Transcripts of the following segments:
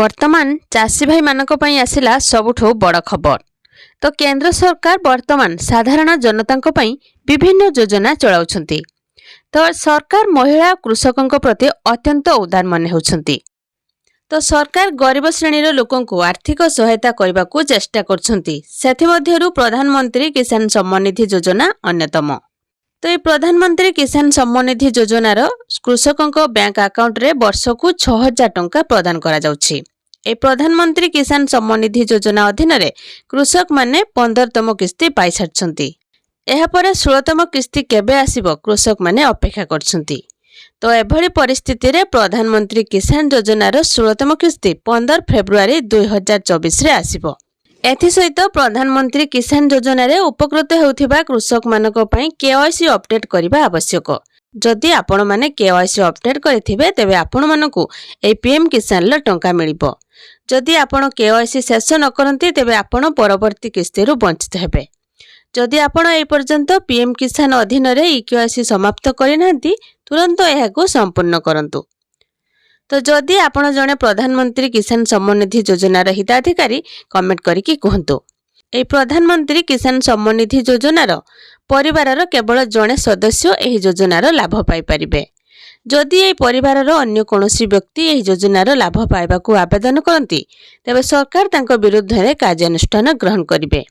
वर्तमान चाषी भाई मानक पई आसिला सबुठो बड़ खबर। तो केंद्र सरकार वर्तमान साधारण जनतांक पई विभिन्न योजना चलाउछंती। तो सरकार महिला कृषकों प्रति अत्यंत उदार मन होउछंती। तो सरकार गरीब श्रेणीर लोकंकु आर्थिक सहायता करने को चेष्टा करछंती। सेथिमध्यरु प्रधानमंत्री किसान सम्मान निधि योजना अन्यतम। तो ये प्रधानमंत्री किसान सम्मान निधि योजनार कृषकों बैंक अकाउंट रे वर्षकु 6000 टंका प्रदान करा जाउछि। ए प्रधानमंत्री किसान सम्मान निधि योजना अधीन रे कृषक माने 15तम किस्ती पाई सारछंती। एहा परे 16तम किस्ती केबे आसीबो कृषक माने अपेक्षा करछंती। तो एभली परिस्थिति रे प्रधानमंत्री किसान योजनार 16तम किस्ती 15 फेब्रुआरी 2024 रे आसीबो। एथिसहित प्रधानमंत्री किसान योजना रे उपकृत हेउथिबा कृषक मानक पई केवाईसी अपडेट करिबा आवश्यक। जदि आपण माने केवाईसी अपडेट करिथिबे तेबे आपण मानकु ए पीएम किसान ल टंका मिलिबो। जदि आपण केवाईसी शेष न करंती तेबे आपण परवर्ती किस्ती रु वंचित हेबे। जदि आपण ए पर्यंत पीएम किसान अधीन रे ई केवाईसी समाप्त करिनांती तुरंत एहाको संपूर्ण करंतु। तो जदि आपण जने प्रधानमंत्री किसान सम्मान निधि योजनार हिताधिकारी कमेंट करिकी कहंतु। ए प्रधानमंत्री किसान सम्मान निधि योजनार परिवारर केवल जने सदस्य एही योजनार लाभ पाई परिबे। जदि ए परिवारर अन्य कोनोसी व्यक्ति एही योजनार लाभ पाइबाकू आवेदन करंती तेबे सरकार तांको विरुद्ध रे कार्यानुष्ठान ग्रहण करिबे।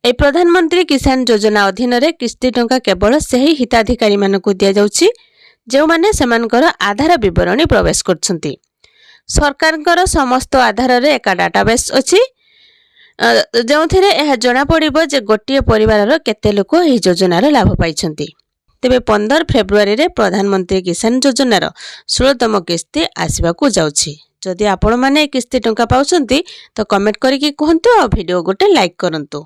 ए प्रधानमंत्री किसान योजना अधीन रे किस्ती टंका केवल सही हिताधिकारी मानकू दिया जाउछि जो माने सेमानकर आधार विवरणी प्रवेश करछंती। सरकारकर समस्त आधार रे एका डाटाबेस अछि जोंथिरे एहा जणा पड़िबो जे गोटिए परिवारर केते लोक एही योजनार लाभ पाइछंती। तेबे 15 फेब्रुआरी रे प्रधानमंत्री किसान योजनार 16तम किस्ती आसीबाकू जाउछि। जदि आपण माने किस्ती टंका पाउछंती तो कमेंट करिकि कहंतु आ वीडियो गोटे लाइक करंतु।